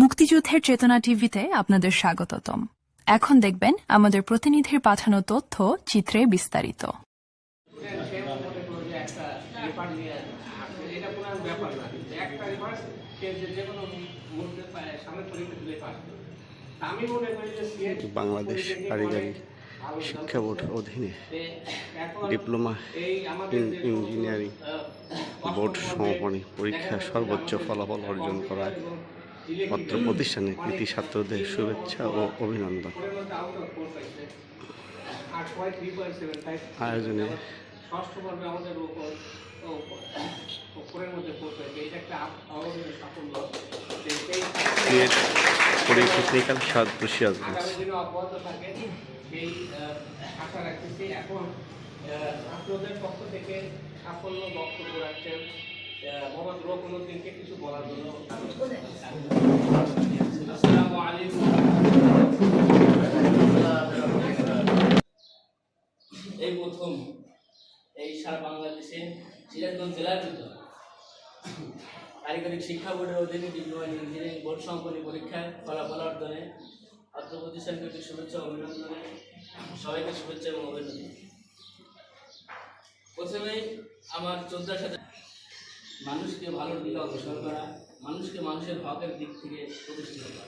মুক্তিযুদ্ধের চেতনা টিভিতে আপনাদের স্বাগতম। এখন দেখবেন আমাদের প্রতিনিধির পাঠানো তথ্য চিত্রে বিস্তারিত। বাংলাদেশ কারিগরি শিক্ষা বোর্ডের অধীনে ডিপ্লোমা ইন ইঞ্জিনিয়ারিং বোর্ড সমাপনী পরীক্ষায় সর্বোচ্চ ফলাফল অর্জন করা অত্র প্রতিষ্ঠানের কৃতি ছাত্রদের শুভেচ্ছা ও অভিনন্দন। আয়োজনে পলিটেকনিক্যাল সাদৃশ্যাজ ছাত্রদের পক্ষ থেকে সাফল্য বক্তব্য রাখছেন মোহাম্মদ রোকনুদ্দিনকে কিছু বলার জন্য। আসসালামু আলাইকুম। এই প্রথম এই সারা বাংলাদেশে সিরাজগঞ্জ জেলার ভিতর কারিগরি শিক্ষা বোর্ডের অধীনে ডিপ্লোমা ইঞ্জিনিয়ারিং বোর্ড সমাপনী পরীক্ষায় ফলাফল অর্জনে অত্র প্রতিষ্ঠানকে শুভেচ্ছা ও অভিনন্দনে সবাইকে শুভেচ্ছা এবং অভিনন্দন। প্রথমেই আমার যোদ্ধার সাথে মানুষকে ভালোর দিকে অগ্রসর করা, মানুষকে মানুষের হকের দিক থেকে প্রতিষ্ঠিত করা।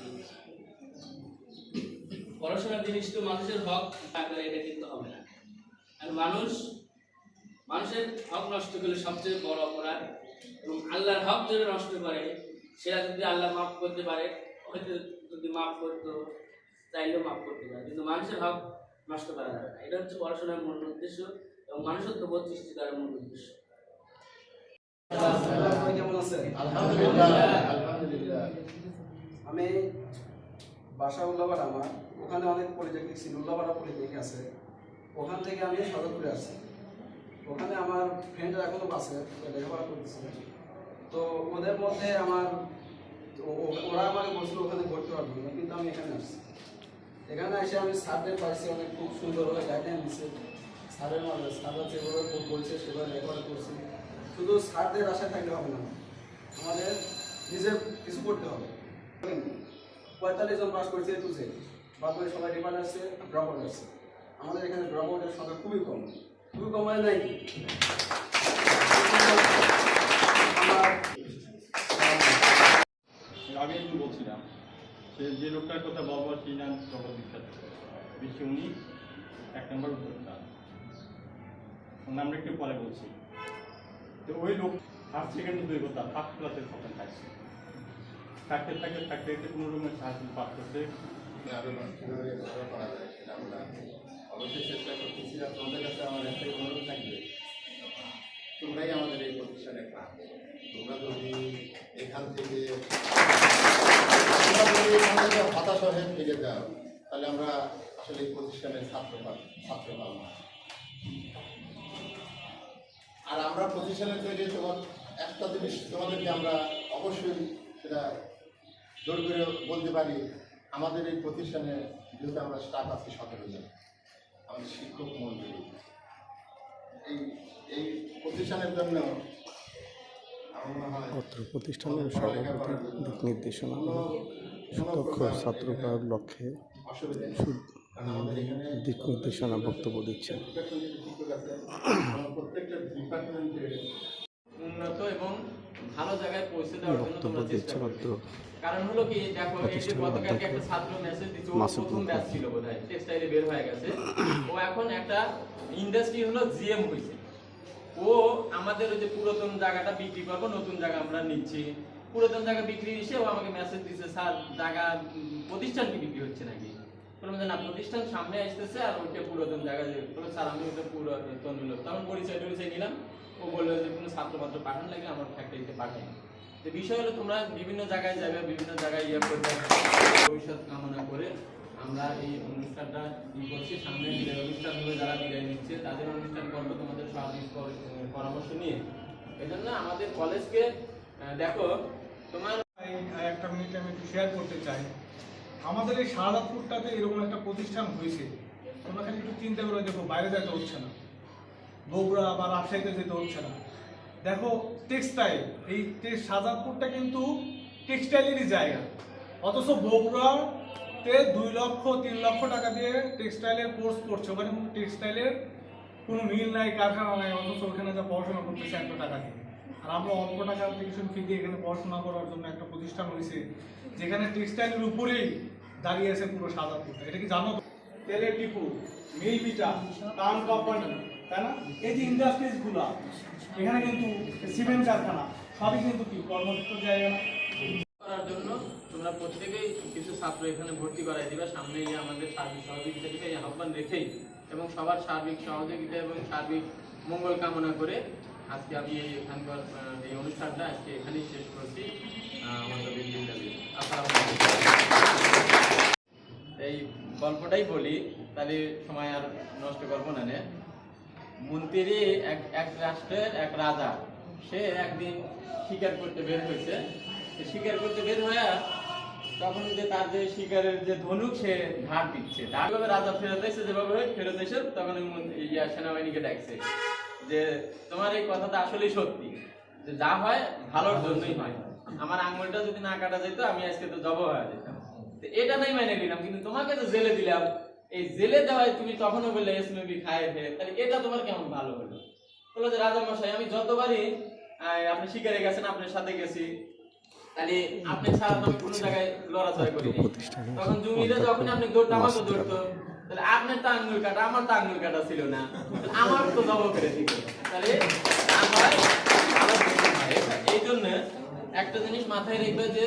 পড়াশোনার জিনিস তো মানুষের হক থাকলে এটা কিন্তু হবে না। আর মানুষের হক নষ্ট করলে সবচেয়ে বড় অপরাধ, এবং আল্লাহর হক যদি নষ্ট করে সেটা যদি আল্লাহ মাফ করতে পারে, হয়তো যদি মাফ করতো চাইলেও মাফ করতে পারে, কিন্তু মানুষের হক নষ্ট করা যাবে না। এটা হচ্ছে পড়াশোনার মূল উদ্দেশ্য এবং মানুষত্ববোধ সৃষ্টি করার মূল উদ্দেশ্য। আমি বাসা উল্লাপাড়া, আমার ওখানে অনেক পলিটেকনিক ছিল, উল্লাপাড়া পলিটেকনিক আছে, ওখান থেকে আমি সদরপুরে আসছি। ওখানে আমার ফ্রেন্ডরা এখনো আছে, লেখাপড়া করতেছে। তো ওদের মধ্যে ওরা আমাকে বলছিল ওখানে ভর্তি হওয়ার জন্য, কিন্তু আমি এখানে আসছি। এখানে এসে আমি স্যারদের পাইছি, অনেক খুব সুন্দরভাবে গাইডলাইন দিচ্ছে। স্যাররা যেভাবে বলছে সেভাবে লেখাপড়া করছি। শুধু স্যারদের আশায় থাকলে হবে না, আমাদের নিজের কিছু করতে হবে। 45 জন পাস করছে তুলছে, বাদ সবাই রিমান্ড আসছে, ড্রপ আউট আসছে। আমাদের এখানে ড্রপ আউটের সংখ্যা খুবই কম মানে নাই। আগে একটু বলছিলাম যে লোকটার কথা বলবো সেই নাম জগৎ বিখ্যাত বিশ্বে উনি 1 নম্বর উদ্যোক্তা, নামটা একটু পরে বলছি। তো ওই লোক ফার্স্ট সেকেন্ড দুই কথা ফার্স্ট ক্লাসের সকাল পাইছে, থাকতে কোনো রকমের সাহায্য পাঠ করতে আরও কীভাবে করা যায় সেটা আমরা অবশ্যই চেষ্টা করতেছি। আপনাদের কাছে আমার একটাই অনুরোধ থাকবে, তোমরাই আমাদের এই প্রতিষ্ঠানের প্রাণ। তোমরা যদি এখান থেকে হতাশ হয়ে ফিরে যাও, তাহলে আমরা আসলে এই প্রতিষ্ঠানের ছাত্র পাব না। আর আমরা প্রতিষ্ঠানের তৈরি তোমার একটা জিনিস তোমাদেরকে আমরা অবশ্যই সেটা জোর করে বলতে পারি, আমাদের এই প্রতিষ্ঠানে যেহেতু আমরা স্টাফ আছি 17 জন, আমাদের শিক্ষক মন্ডলী এই প্রতিষ্ঠানের জন্য আমার মনে হয় প্রতিষ্ঠানের সভাপতি দিক নির্দেশনা সুদক্ষ ছাত্র করার লক্ষ্যে দিক নির্দেশনা বক্তব্য দিচ্ছেন। প্রত্যেকটা ডিপার্টমেন্টে উন্নত এবং ভালো জায়গায় পৌঁছে দেওয়ার জন্য বক্তব্য দিচ্ছে মাত্র কারণ হলো কি, দেখো এই যে গতকালকে একটা ছাত্র মেসেজ দিচ্ছে, ও প্রথম ব্যাচ ছিল বোধহয়, টেক্সটাইলে বের হয়ে গেছে, ও এখন একটা ইন্ডাস্ট্রি হলো জিএম হয়েছে। ও আমাদের ওই যে পুরাতন জায়গাটা বিক্রি করবো, নতুন জায়গা আমরা নিচ্ছি, পুরাতন জায়গা বিক্রি এসে ও আমাকে মেসেজ দিচ্ছে, স্যার জায়গা প্রতিষ্ঠান কি বিক্রি হচ্ছে নাকি? বললাম যে না, প্রতিষ্ঠান সামনে আসতেছে আর ওইটা পুরাতন জায়গা। বললো স্যার আমি ওটা পুরাতন নিলাম, তখন পরিচয় নিলাম। ও বললো যে কোনো ছাত্রপাত্র পাঠান লাগে আমার ফ্যাক্টরিতে পাঠাই। তো বিষয় হলো তোমরা বিভিন্ন জায়গায় যাবে, বিভিন্ন জায়গায় করবে, ভবিষ্যৎ কামনা করে আমরা এই অনুষ্ঠানটা করছি। সামনে অনুষ্ঠান হবে, যারা বিদায় নিচ্ছে তাদের অনুষ্ঠান করবো তোমাদের সঠিক পরামর্শ নিয়ে। এই জন্য আমাদের কলেজকে দেখো, তোমার একটা মিনিট আমি একটু শেয়ার করতে চাই। আমাদের এই শাহাদাতপুরটাতে এরকম একটা প্রতিষ্ঠান হয়েছে, তোমরা খালি একটু চিন্তা করে দেখো, বাইরে যেতে হচ্ছে না, বগুড়া বা রাজশাহীতে যেতে হচ্ছে না। দেখো টেক্সটাইল, এই শাহাদাতপুরটা কিন্তু টেক্সটাইলেরই জায়গা। অথচ বগুড়াতে 2 লক্ষ 3 লক্ষ টাকা দিয়ে টেক্সটাইলের কোর্স করছে, ওখানে কোনো টেক্সটাইলের কোনো মিল নাই, কারখানা নাই, অথচ ওখানে যা পড়াশোনা করতেছে এত টাকা দিয়ে। আর আমরা অল্প টাকা টিউশন ফি দিয়ে এখানে পড়াশোনা করার জন্য একটা প্রতিষ্ঠান হয়েছে যেখানে টেক্সটাইলের উপরেই দাঁড়িয়ে আছে পুরো শাহজাদপুরটা। এটা কি জানো? তেলের টিপু, মিল বিটা, টান কোম্পানি, তাই না? এই যে ইন্ডাস্ট্রিজগুলো এখানে কিন্তু সিমেন্ট কারখানা সবই কিন্তু কি কর্মক্ষেত্র জায়গা না। করার জন্য তোমরা প্রত্যেকেই কিছু ছাত্র এখানে ভর্তি করাই দিবে, সামনে গিয়ে আমাদের সার্বিক সহযোগিতা দিবে এই আহ্বান রেখেই এবং সবার সার্বিক সহযোগিতা এবং সার্বিক মঙ্গল কামনা করে আজকে আমি এখানকার এই অনুষ্ঠানটা আজকে এখানেই শেষ করছি। আমাদের এই গল্পটাই বলি, তাহলে সময় আর নষ্ট করবো না। মন্ত্রী এক রাষ্ট্রের এক রাজা, সে একদিন শিকার করতে বের হয়েছে। শিকার করতে বের হয়ে তখন যে তার যে শিকারের যে ধনুক সে ঘাট দিচ্ছে, তারভাবে রাজা ফেরত এসে যেভাবে ফেরত এসে তখন সেনাবাহিনীকে ডাকছে যে তোমার এই কথাটা আসলেই সত্যি, যে যা হয় ভালোর জন্যই হয়। আমার আঙুলটা যদি না কাটা যেত আমি আজকে তো জব হয়ে যেতাম। এটা নাই মেনে নিলাম, কিন্তু তোমাকে তো জেলে দিলাম, এই জেলে দেওয়ায় তুমি তখনও বললে এসএমবি খায় ফের, তাহলে এটা তোমার কেমন ভালো হলো? বললো যে রাজা মশাই, আমি যতবারই আপনি শিকারে গেছেন আপনার সাথে গেছি, তাহলে আপনি ছাড়া তো আমি কোনো জায়গায় লড়াচড়া করিনি। তখন জমিতে যখন আপনি দৌড়টা আমাকে দৌড়তো, তাহলে আপনার তো আঙুল কাটা, আমার তো আঙুল কাটা ছিল না, আমার তো জব করে দিত। তাহলে এই জন্য একটা জিনিস মাথায় রাখবে যে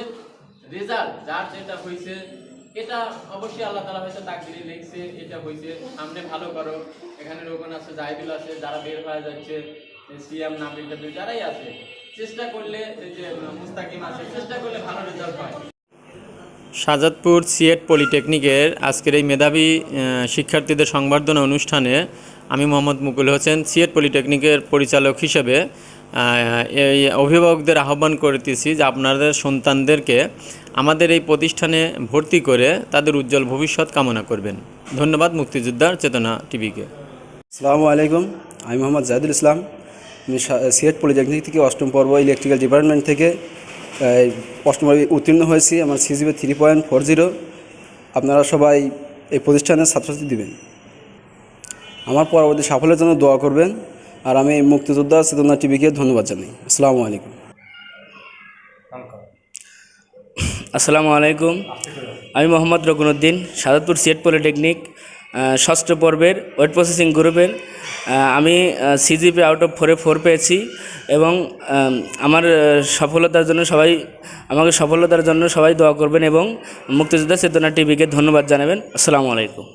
রেজাল্ট যার যেটা হয়েছে এটা অবশ্যই আল্লাহ তাআলা হয়তো তাকদীরে লিখছে, এটা হয়েছে, সামনে ভালো করো। এখানে রোকন আছে, জাহিদুল আছে, যারা বের হয়ে যাচ্ছে, সিএম নাবিল টাবিল যারাই আছে, চেষ্টা করলে এই যে মুস্তাকিম আছে, চেষ্টা করলে ভালো রেজাল্ট হয়। শাহজাদপুর সিএট পলিটেকনিকের আজকের এই মেধাবী শিক্ষার্থীদের সংবর্ধনা অনুষ্ঠানে আমি মোহাম্মদ মুকুল হোসেন সিএট পলিটেকনিকের পরিচালক হিসেবে এই অভিভাবকদের আহ্বান করতেছি যে আপনাদের সন্তানদেরকে আমাদের এই প্রতিষ্ঠানে ভর্তি করে তাদের উজ্জ্বল ভবিষ্যৎ কামনা করবেন। ধন্যবাদ মুক্তিযোদ্ধার চেতনা টিভিকে। আসসালামু আলাইকুম, আমি মোহাম্মদ জাহিদুল ইসলাম। আমি সিএট পলিটেকনিক থেকে 8ম পর্ব ইলেকট্রিক্যাল ডিপার্টমেন্ট থেকে 8ম পর্বে উত্তীর্ণ হয়েছি। আমার সিজিপিএ 3.40। আপনারা সবাই এই প্রতিষ্ঠানের ছাত্রছাত্রী দিবেন। আমার পরবর্তী সাফল্যের জন্য দোয়া করবেন। আর আমি মুক্তিযোদ্ধা চেতনা টিভিকে ধন্যবাদ জানাই। আসসালামু আলাইকুম। আসসালামু আলাইকুম, আমি মোহাম্মদ রকুনউদ্দিন, শাহজাদপুর সিএট পলিটেকনিক 6ষ্ঠ পর্বের ওয়েট প্রসেসিং গ্রুপের। আমি সিজিপি আউট অফ 4-এ 4 পেয়েছি এবং আমার সফলতার জন্য সবাই দোয়া করবেন এবং মুক্তিযোদ্ধা চেতনা টিভিকে ধন্যবাদ জানাবেন। আসসালামু আলাইকুম।